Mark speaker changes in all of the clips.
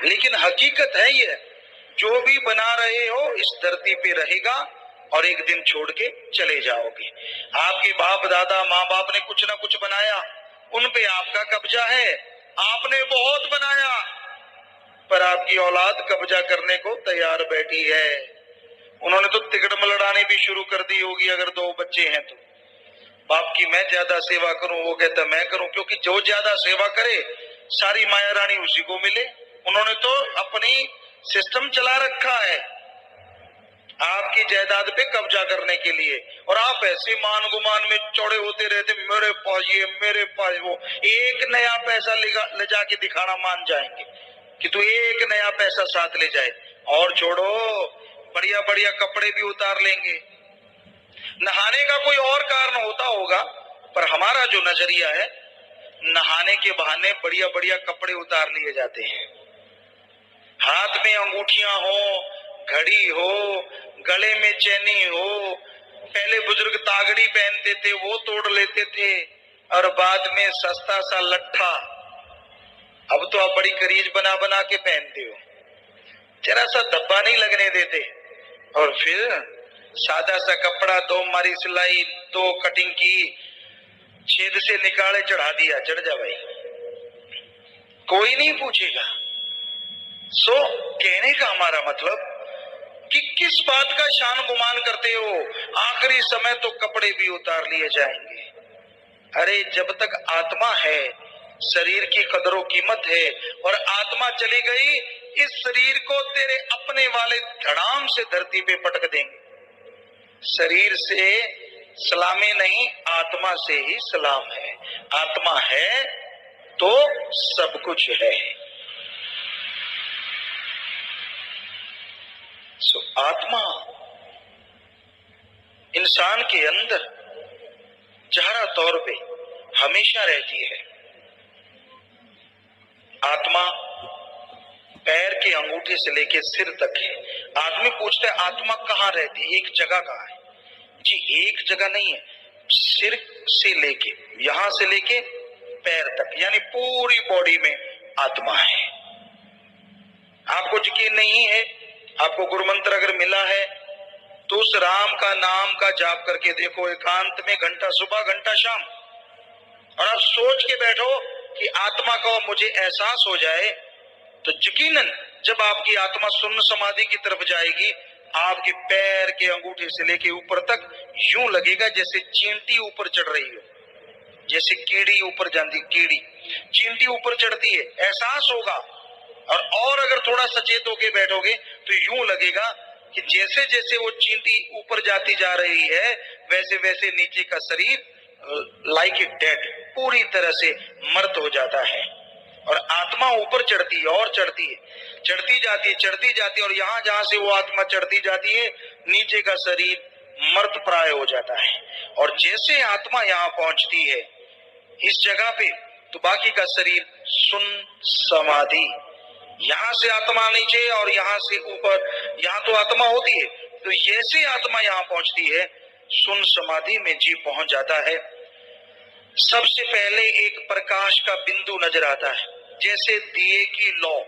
Speaker 1: लेकिन हकीकत है ये, जो भी बना रहे हो इस धरती पे रहेगा और एक दिन छोड़ के चले जाओगे। आपके बाप दादा माँ बाप ने कुछ ना कुछ बनाया, उन पे आपका कब्जा है। आपने बहुत बनाया, पर आपकी औलाद कब्जा करने को तैयार बैठी है। उन्होंने तो तिकड़ लड़ाने भी शुरू कर दी होगी, अगर 2 बच्चे हैं तो। बाप की मैं ज्यादा सेवा करूं, वो कहता मैं करूं, क्योंकि जो ज्यादा सेवा करे सारी माया रानी उसी को मिले। उन्होंने तो अपनी सिस्टम चला रखा है आपकी जायदाद पे कब्जा करने के लिए, और आप ऐसे मान गुमान में चौड़े होते रहते, मेरे पास ये मेरे पास वो। एक नया पैसा ले जाके दिखाना मान जाएंगे कि तू एक नया पैसा साथ ले जाए, और छोड़ो बढ़िया बढ़िया कपड़े भी उतार लेंगे। नहाने का कोई और कारण होता होगा, पर हमारा जो नजरिया है, नहाने के बहाने बढ़िया बढ़िया कपड़े उतार लिए जाते हैं। हाथ में अंगूठियां हो, घड़ी हो, गले में चैनी हो। पहले बुजुर्ग तागड़ी पहनते थे, वो तोड़ लेते थे, और बाद में सस्ता सा लट्ठा। अब तो आप बड़ी करीज बना बना के पहनते हो, जरा सा धब्बा नहीं लगने देते। और फिर सादा सा कपड़ा, 2 मारी सिलाई, 2 कटिंग की, छेद से निकाले चढ़ा दिया, चढ़ जा भाई, कोई नहीं पूछेगा। सो कहने का हमारा मतलब कि किस बात का शान गुमान करते हो, आखिरी समय तो कपड़े भी उतार लिए जाएंगे। अरे जब तक आत्मा है शरीर की कदरों कीमत है, और आत्मा चली गई इस शरीर को तेरे अपने वाले धड़ाम से धरती पे पटक देंगे। शरीर से सलामी नहीं, आत्मा से ही सलाम है। आत्मा है तो सब कुछ है। सो आत्मा इंसान के अंदर जहरा तौर पे हमेशा रहती है। आत्मा पैर के अंगूठे से लेके सिर तक है। आदमी पूछता है आत्मा कहाँ रहती है, एक जगह कहाँ है? जी एक जगह नहीं है, सिर से लेके, यहां से लेके पैर तक, यानी पूरी बॉडी में आत्मा है। आपको यकीन नहीं है, आपको गुरु मंत्र अगर मिला है तो उस राम का नाम का जाप करके देखो, एकांत में, घंटा सुबह घंटा शाम, और आप सोच के बैठो कि आत्मा का मुझे एहसास हो जाए, तो यकीनन जब आपकी आत्मा शून्य समाधि की तरफ जाएगी, आपके पैर के अंगूठे से लेके ऊपर तक यूं लगेगा जैसे चींटी ऊपर चढ़ रही हो, जैसे कीड़ी ऊपर जाती, कीड़ी चींटी ऊपर चढ़ती है, एहसास होगा। और अगर थोड़ा सचेत होके बैठोगे तो यूं लगेगा कि जैसे जैसे वो चींटी ऊपर जाती जा रही है, वैसे वैसे नीचे का शरीर लाइक ए डेड, पूरी तरह से मर्त हो जाता है, और आत्मा ऊपर चढ़ती है और चढ़ती है, चढ़ती जाती है, चढ़ती जाती है, और यहाँ जहां से वो आत्मा चढ़ती जाती है, नीचे का शरीर मर्त प्राय हो जाता है। और जैसे आत्मा यहाँ पहुंचती है इस जगह पे, तो बाकी का शरीर सुन समाधि, यहाँ से आत्मा नीचे और यहाँ से ऊपर, यहाँ तो आत्मा होती है, तो जैसे आत्मा यहाँ पहुंचती है सुन समाधि में जी पहुंच जाता है। सबसे पहले एक प्रकाश का बिंदु नजर आता है, जैसे दिए की लौ,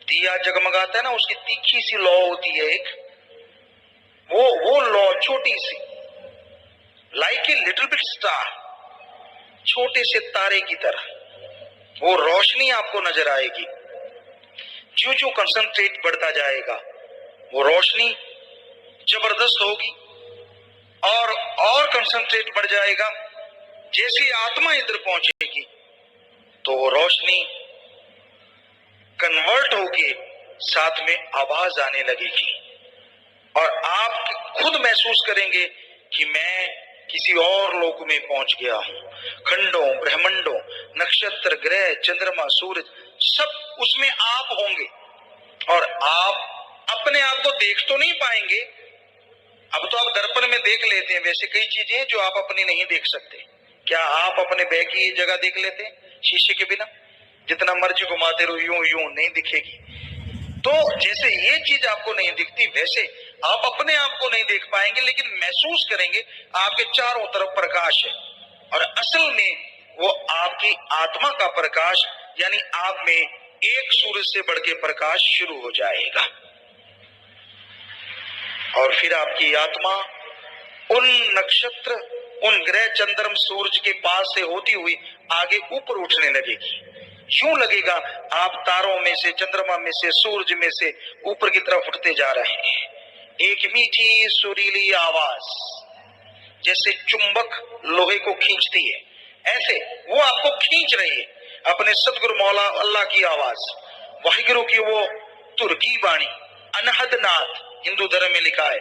Speaker 1: दिया जगमगाता है ना, उसकी तीखी सी लौ होती है एक, वो लौ छोटी सी, like a little bit star, छोटे से तारे की तरह वो रोशनी आपको नजर आएगी। जो जो कंसंट्रेट बढ़ता जाएगा वो रोशनी जबरदस्त होगी, और कंसंट्रेट बढ़ जाएगा। जैसी आत्मा इधर पहुंचेगी तो वो रोशनी कन्वर्ट होके साथ में आवाज आने लगेगी, और आप खुद महसूस करेंगे कि मैं किसी और लोक में पहुंच गया हूं। खंडों, ब्रह्मांडों, नक्षत्र, ग्रह, चंद्रमा, सूरज, सब उसमें आप होंगे, और आप अपने आप को देख तो नहीं पाएंगे। अब तो आप दर्पण में देख लेते हैं, वैसे कई चीजें हैं जो आप अपनी नहीं देख सकते। क्या आप अपने बैग की जगह देख लेते हैं शीशे के बिना? जितना मर्जी घुमाते रहो यूं यूं नहीं दिखेगी। तो जैसे ये चीज आपको नहीं दिखती, वैसे आप अपने आप को नहीं देख पाएंगे, लेकिन महसूस करेंगे आपके चारों तरफ प्रकाश है, और असल में वो आपकी आत्मा का प्रकाश, यानी आप में एक सूरज से बढ़ के प्रकाश शुरू हो जाएगा और फिर आपकी आत्मा उन नक्षत्र, उन ग्रह, चंद्रमा, सूरज के पास से होती हुई आगे ऊपर उठने लगेगी। यूं लगेगा आप तारों में से, चंद्रमा में से, सूरज में से ऊपर की तरफ उठते जा रहे हैं। एक मीठी सुरीली आवाज जैसे चुंबक लोहे को खींचती है, ऐसे वो आपको खींच रही है। अपने सतगुरु मौला अल्लाह की आवाज, वाहिगुरु की वो तुर्की बाणी, अनहद नाथ हिंदू धर्म में लिखा है,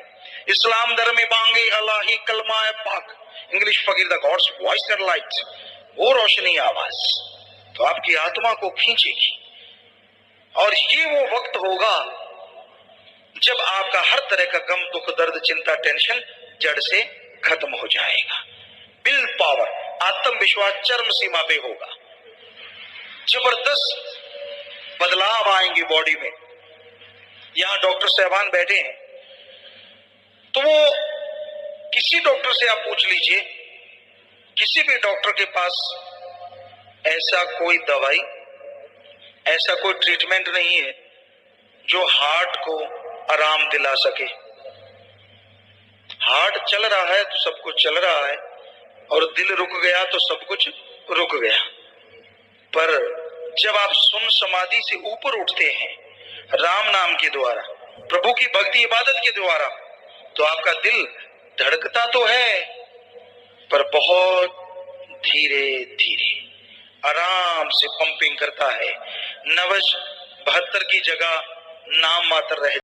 Speaker 1: इस्लाम धर्म में बांगे अल्लाही कलमा पाक, इंग्लिश फकीर the gods voice and light, वो रोशनी आवाज तो आपकी आत्मा को खींचेगी। और ये वो वक्त होगा जब आपका हर तरह का गम, दुख, दर्द, चिंता, टेंशन जड़ से खत्म हो जाएगा। विल पावर, आत्मविश्वास चरम सीमा पे होगा। जबरदस्त बदलाव आएंगे बॉडी में। यहां डॉक्टर साहबान बैठे हैं, तो वो किसी डॉक्टर से आप पूछ लीजिए, किसी भी डॉक्टर के पास ऐसा कोई दवाई, ऐसा कोई ट्रीटमेंट नहीं है जो हार्ट को आराम दिला सके। हार्ट चल रहा है तो सब कुछ चल रहा है, और दिल रुक गया तो सब कुछ रुक गया। पर जब आप सुन समाधि से ऊपर उठते हैं राम नाम के द्वारा, प्रभु की भक्ति इबादत के द्वारा, तो आपका दिल धड़कता तो है पर बहुत धीरे धीरे आराम से पंपिंग करता है। नवज 72 की जगह नाम मात्र रह